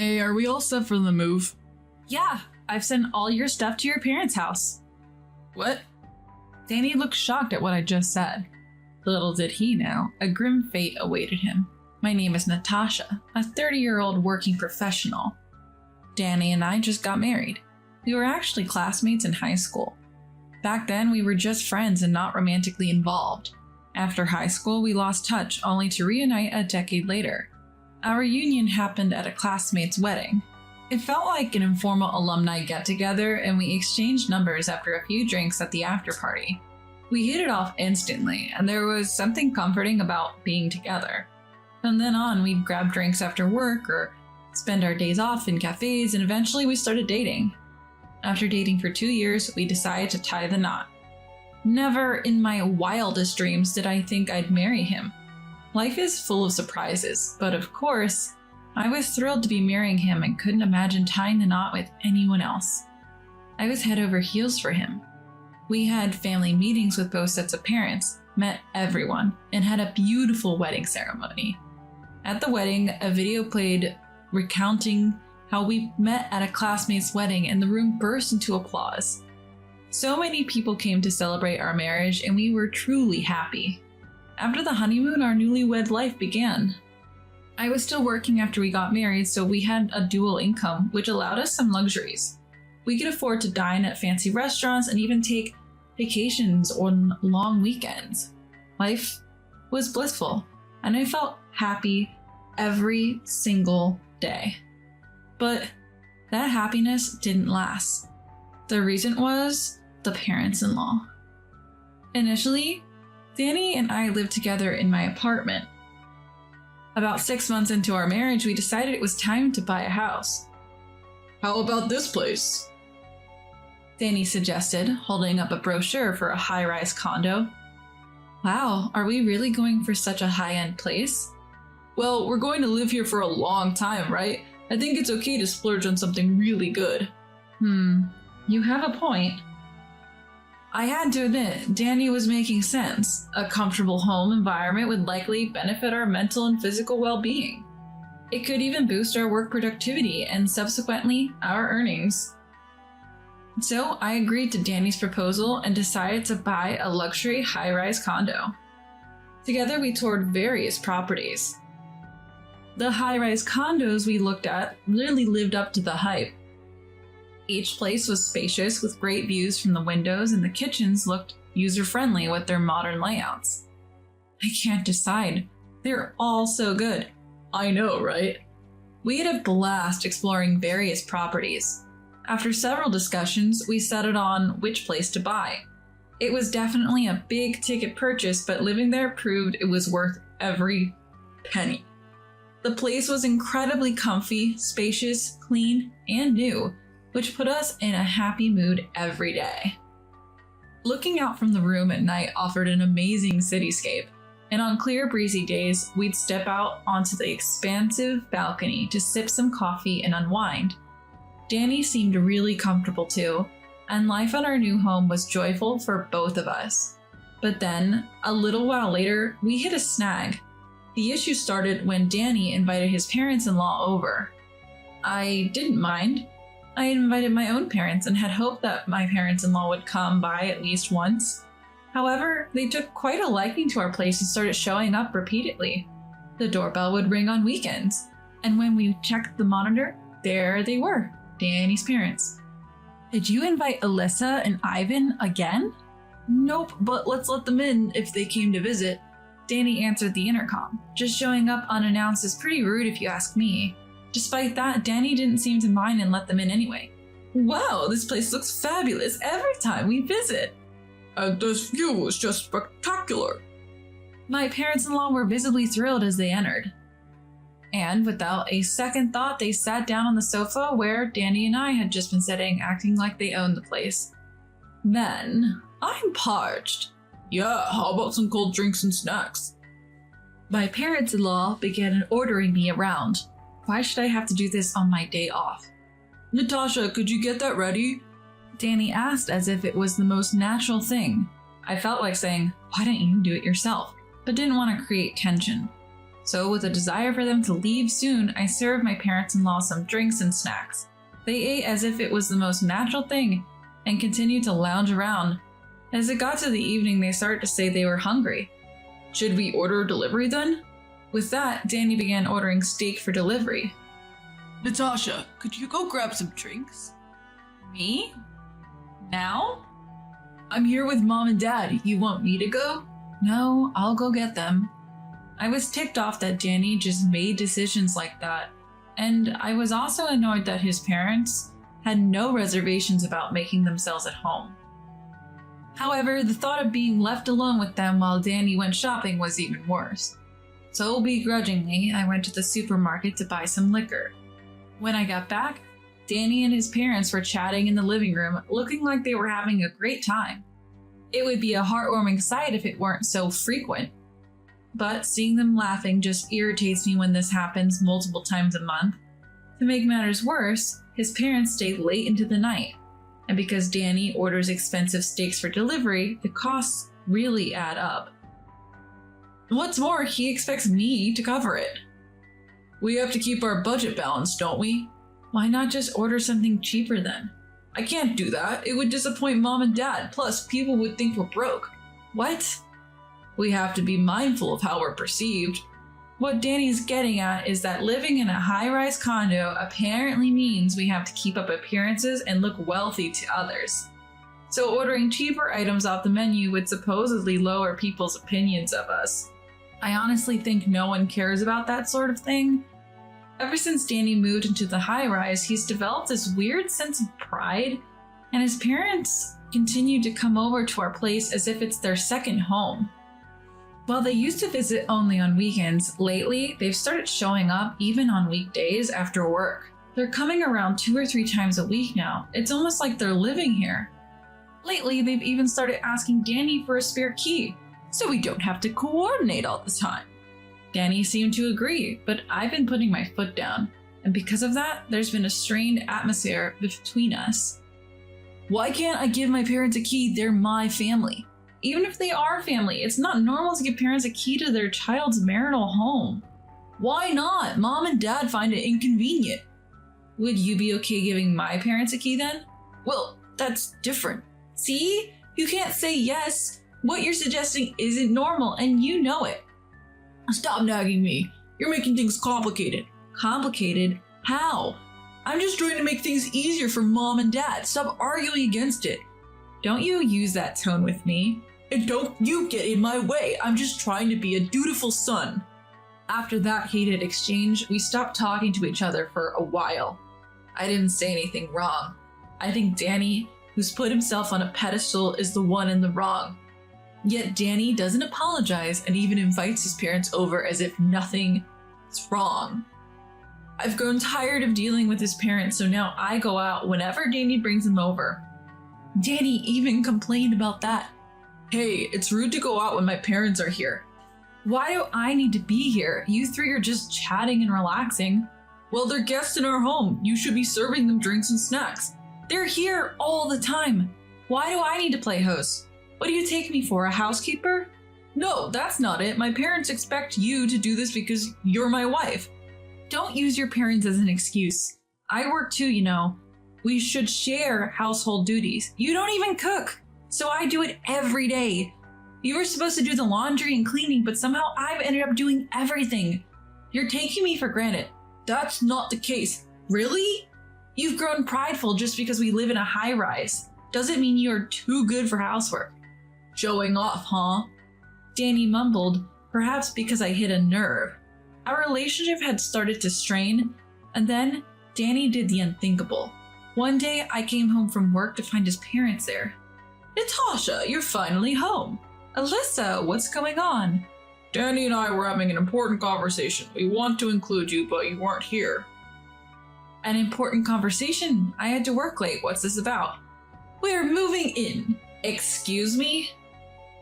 Hey, are we all set for the move? Yeah, I've sent all your stuff to your parents' house. What? Danny looked shocked at what I just said. Little did he know, a grim fate awaited him. My name is Natasha, a 30-year-old working professional. Danny and I just got married. We were actually classmates in high school. Back then, we were just friends and not romantically involved. After high school, we lost touch, only to reunite a decade later. Our reunion happened at a classmate's wedding. It felt like an informal alumni get-together, and we exchanged numbers after a few drinks at the after-party. We hit it off instantly, and there was something comforting about being together. From then on, we'd grab drinks after work or spend our days off in cafes, and eventually we started dating. After dating for 2 years, we decided to tie the knot. Never in my wildest dreams did I think I'd marry him. Life is full of surprises, but of course, I was thrilled to be marrying him and couldn't imagine tying the knot with anyone else. I was head over heels for him. We had family meetings with both sets of parents, met everyone, and had a beautiful wedding ceremony. At the wedding, a video played recounting how we met at a classmate's wedding, and the room burst into applause. So many people came to celebrate our marriage, and we were truly happy. After the honeymoon, our newlywed life began. I was still working after we got married, so we had a dual income, which allowed us some luxuries. We could afford to dine at fancy restaurants and even take vacations on long weekends. Life was blissful, and I felt happy every single day. But that happiness didn't last. The reason was the parents-in-law. Initially, Danny and I lived together in my apartment. About 6 months into our marriage, we decided it was time to buy a house. How about this place? Danny suggested, holding up a brochure for a high-rise condo. Wow, are we really going for such a high-end place? Well, we're going to live here for a long time, right? I think it's okay to splurge on something really good. You have a point. I had to admit, Danny was making sense. A comfortable home environment would likely benefit our mental and physical well-being. It could even boost our work productivity and subsequently our earnings. So I agreed to Danny's proposal and decided to buy a luxury high-rise condo. Together we toured various properties. The high-rise condos we looked at really lived up to the hype. Each place was spacious with great views from the windows, and the kitchens looked user-friendly with their modern layouts. I can't decide. They're all so good. I know, right? We had a blast exploring various properties. After several discussions, we settled on which place to buy. It was definitely a big-ticket purchase, but living there proved it was worth every penny. The place was incredibly comfy, spacious, clean, and new, which put us in a happy mood every day. Looking out from the room at night offered an amazing cityscape, and on clear, breezy days, we'd step out onto the expansive balcony to sip some coffee and unwind. Danny seemed really comfortable too, and life at our new home was joyful for both of us. But then, a little while later, we hit a snag. The issue started when Danny invited his parents-in-law over. I didn't mind. I had invited my own parents and had hoped that my parents-in-law would come by at least once. However, they took quite a liking to our place and started showing up repeatedly. The doorbell would ring on weekends, and when we checked the monitor, there they were, Danny's parents. Did you invite Alyssa and Ivan again? Nope, but let's let them in if they came to visit. Danny answered the intercom. Just showing up unannounced is pretty rude if you ask me. Despite that, Danny didn't seem to mind and let them in anyway. Wow, this place looks fabulous every time we visit. And this view is just spectacular. My parents-in-law were visibly thrilled as they entered. And without a second thought, they sat down on the sofa where Danny and I had just been sitting, acting like they owned the place. Then, I'm parched. Yeah, how about some cold drinks and snacks? My parents-in-law began ordering me around. Why should I have to do this on my day off? Natasha, could you get that ready? Danny asked as if it was the most natural thing. I felt like saying, why don't you do it yourself? But didn't want to create tension. So with a desire for them to leave soon, I served my parents-in-law some drinks and snacks. They ate as if it was the most natural thing and continued to lounge around. As it got to the evening, they started to say they were hungry. Should we order delivery then? With that, Danny began ordering steak for delivery. Natasha, could you go grab some drinks? Me? Now? I'm here with Mom and Dad. You want me to go? No, I'll go get them. I was ticked off that Danny just made decisions like that, and I was also annoyed that his parents had no reservations about making themselves at home. However, the thought of being left alone with them while Danny went shopping was even worse. So begrudgingly, I went to the supermarket to buy some liquor. When I got back, Danny and his parents were chatting in the living room, looking like they were having a great time. It would be a heartwarming sight if it weren't so frequent. But seeing them laughing just irritates me when this happens multiple times a month. To make matters worse, his parents stayed late into the night. And because Danny orders expensive steaks for delivery, the costs really add up. What's more, he expects me to cover it. We have to keep our budget balanced, don't we? Why not just order something cheaper then? I can't do that. It would disappoint Mom and Dad. Plus, people would think we're broke. What? We have to be mindful of how we're perceived. What Danny's getting at is that living in a high-rise condo apparently means we have to keep up appearances and look wealthy to others. So ordering cheaper items off the menu would supposedly lower people's opinions of us. I honestly think no one cares about that sort of thing. Ever since Danny moved into the high-rise, he's developed this weird sense of pride, and his parents continue to come over to our place as if it's their second home. While they used to visit only on weekends, lately they've started showing up even on weekdays after work. They're coming around 2 or 3 times a week now. It's almost like they're living here. Lately, they've even started asking Danny for a spare key, so we don't have to coordinate all the time. Danny seemed to agree, but I've been putting my foot down, and because of that, there's been a strained atmosphere between us. Why can't I give my parents a key? They're my family. Even if they are family, it's not normal to give parents a key to their child's marital home. Why not? Mom and Dad find it inconvenient. Would you be okay giving my parents a key then? Well, that's different. See? You can't say yes. What you're suggesting isn't normal, and you know it. Stop nagging me. You're making things complicated. Complicated? How? I'm just trying to make things easier for Mom and Dad. Stop arguing against it. Don't you use that tone with me. And don't you get in my way. I'm just trying to be a dutiful son. After that heated exchange, we stopped talking to each other for a while. I didn't say anything wrong. I think Danny, who's put himself on a pedestal, is the one in the wrong. Yet Danny doesn't apologize and even invites his parents over as if nothing is wrong. I've grown tired of dealing with his parents, so now I go out whenever Danny brings them over. Danny even complained about that. Hey, it's rude to go out when my parents are here. Why do I need to be here? You 3 are just chatting and relaxing. Well, they're guests in our home. You should be serving them drinks and snacks. They're here all the time. Why do I need to play host? What do you take me for, a housekeeper? No, that's not it. My parents expect you to do this because you're my wife. Don't use your parents as an excuse. I work too, you know. We should share household duties. You don't even cook, so I do it every day. You were supposed to do the laundry and cleaning, but somehow I've ended up doing everything. You're taking me for granted. That's not the case. Really? You've grown prideful just because we live in a high-rise. Doesn't mean you're too good for housework. Showing off, huh? Danny mumbled, perhaps because I hit a nerve. Our relationship had started to strain, and then Danny did the unthinkable. One day, I came home from work to find his parents there. Natasha, you're finally home. Alyssa, what's going on? Danny and I were having an important conversation. We want to include you, but you weren't here. An important conversation? I had to work late. What's this about? We're moving in. Excuse me?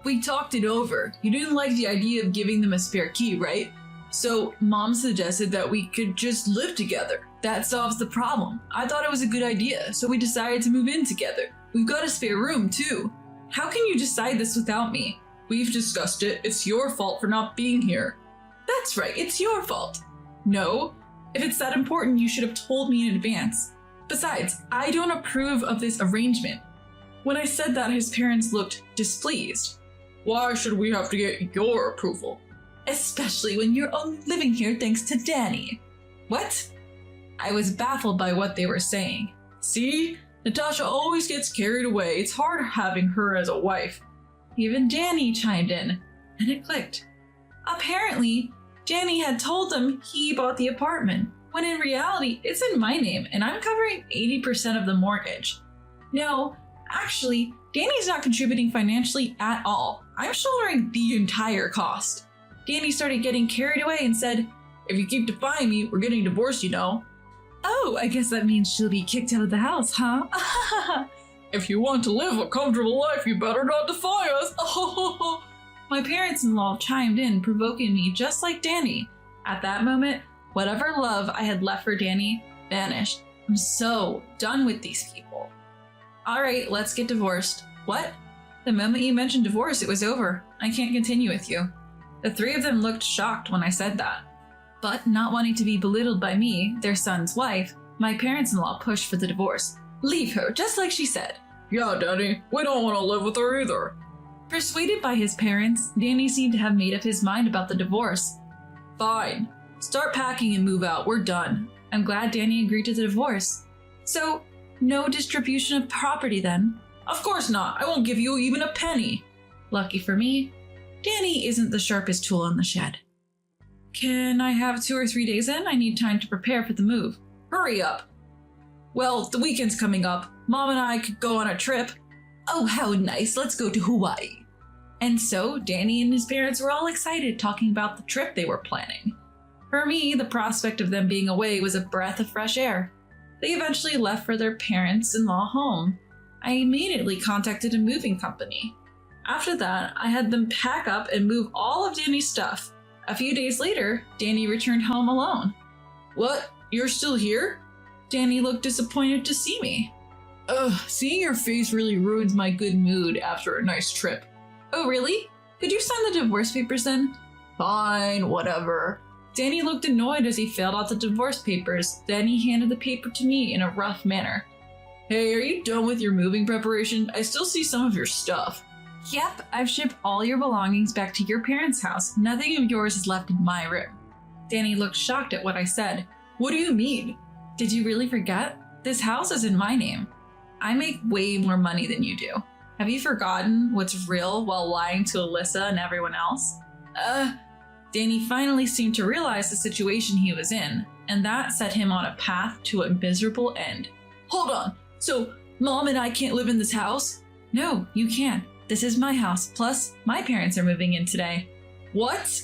We talked it over. You didn't like the idea of giving them a spare key, right? So Mom suggested that we could just live together. That solves the problem. I thought it was a good idea, so we decided to move in together. We've got a spare room, too. How can you decide this without me? We've discussed it. It's your fault for not being here. That's right, it's your fault. No, if it's that important, you should have told me in advance. Besides, I don't approve of this arrangement. When I said that, his parents looked displeased. Why should we have to get your approval? Especially when you're only living here thanks to Danny. What? I was baffled by what they were saying. See? Natasha always gets carried away. It's hard having her as a wife. Even Danny chimed in, and it clicked. Apparently, Danny had told them he bought the apartment, when in reality, it's in my name and I'm covering 80% of the mortgage. No, actually, Danny's not contributing financially at all. I'm shouldering the entire cost. Danny started getting carried away and said, if you keep defying me, we're getting divorced, you know. Oh, I guess that means she'll be kicked out of the house, huh? If you want to live a comfortable life, you better not defy us. My parents-in-law chimed in, provoking me just like Danny. At that moment, whatever love I had left for Danny vanished. I'm so done with these people. All right, let's get divorced. What? The moment you mentioned divorce, it was over. I can't continue with you. The three of them looked shocked when I said that. But not wanting to be belittled by me, their son's wife, my parents-in-law pushed for the divorce. Leave her, just like she said. Yeah, Danny, we don't want to live with her either. Persuaded by his parents, Danny seemed to have made up his mind about the divorce. Fine. Start packing and move out. We're done. I'm glad Danny agreed to the divorce. So, no distribution of property then? Of course not. I won't give you even a penny. Lucky for me, Danny isn't the sharpest tool in the shed. Can I have 2 or 3 days in? I need time to prepare for the move. Hurry up. Well, the weekend's coming up. Mom and I could go on a trip. Oh, how nice. Let's go to Hawaii. And so, Danny and his parents were all excited talking about the trip they were planning. For me, the prospect of them being away was a breath of fresh air. They eventually left for their parents-in-law home. I immediately contacted a moving company. After that, I had them pack up and move all of Danny's stuff. A few days later, Danny returned home alone. What? You're still here? Danny looked disappointed to see me. Seeing your face really ruins my good mood after a nice trip. Oh, really? Could you sign the divorce papers then? Fine, whatever. Danny looked annoyed as he filled out the divorce papers. Then he handed the paper to me in a rough manner. Hey, are you done with your moving preparation? I still see some of your stuff. Yep, I've shipped all your belongings back to your parents' house. Nothing of yours is left in my room. Danny looked shocked at what I said. What do you mean? Did you really forget? This house is in my name. I make way more money than you do. Have you forgotten what's real while lying to Alyssa and everyone else? Danny finally seemed to realize the situation he was in, and that set him on a path to a miserable end. Hold on, so Mom and I can't live in this house? No, you can't. This is my house, plus my parents are moving in today. What?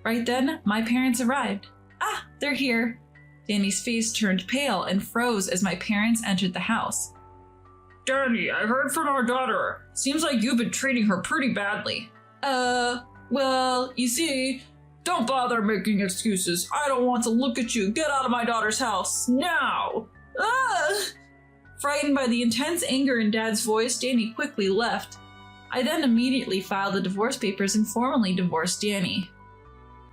Right then, my parents arrived. Ah, they're here. Danny's face turned pale and froze as my parents entered the house. Danny, I heard from our daughter. Seems like you've been treating her pretty badly. Well, you see, don't bother making excuses. I don't want to look at you. Get out of my daughter's house, now! Frightened by the intense anger in Dad's voice, Danny quickly left. I then immediately filed the divorce papers and formally divorced Danny.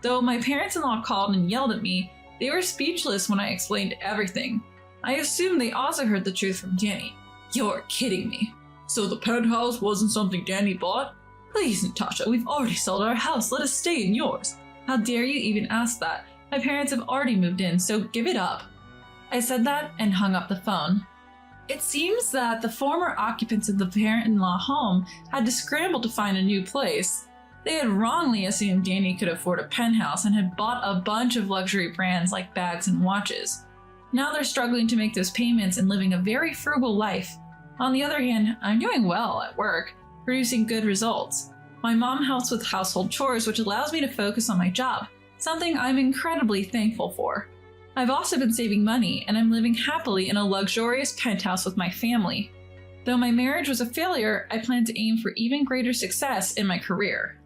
Though my parents-in-law called and yelled at me, they were speechless when I explained everything. I assumed they also heard the truth from Danny. You're kidding me. So the penthouse wasn't something Danny bought? Please, Natasha, we've already sold our house. Let us stay in yours. How dare you even ask that? My parents have already moved in, so give it up. I said that and hung up the phone. It seems that the former occupants of the parent-in-law home had to scramble to find a new place. They had wrongly assumed Danny could afford a penthouse and had bought a bunch of luxury brands like bags and watches. Now they're struggling to make those payments and living a very frugal life. On the other hand, I'm doing well at work, producing good results. My mom helps with household chores, which allows me to focus on my job, something I'm incredibly thankful for. I've also been saving money, and I'm living happily in a luxurious penthouse with my family. Though my marriage was a failure, I plan to aim for even greater success in my career.